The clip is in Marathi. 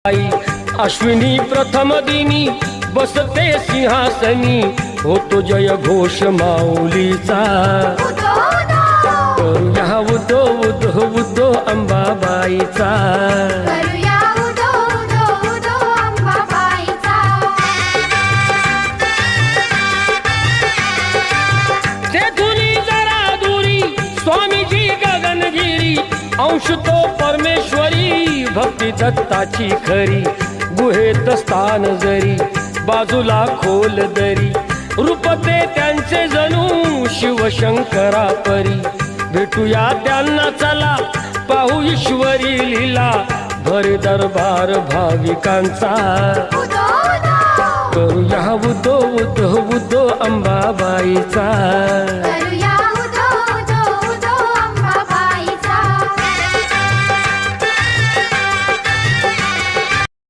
आई अश्विनी प्रथम दिनी बसते सिंहासनी, होतो जय घोष माऊलीचा। करूया उदो उदो उदो अंबाबाईचा। तेथुनी जरा दुरी स्वामीजी गगनगिरी, अंश तो परमेश्वरी भक्ती दत्ताची खरी। गुहेत स्थान जरी बाजूला खोल दरी, रूपते त्यांचे जणू शिवशंकरा परी। भेटूया त्यांना चला पाहू ईश्वरी लीला, भर दरबार भाविकांचा। करूया उदो उदो उदो अंबाबाईचा।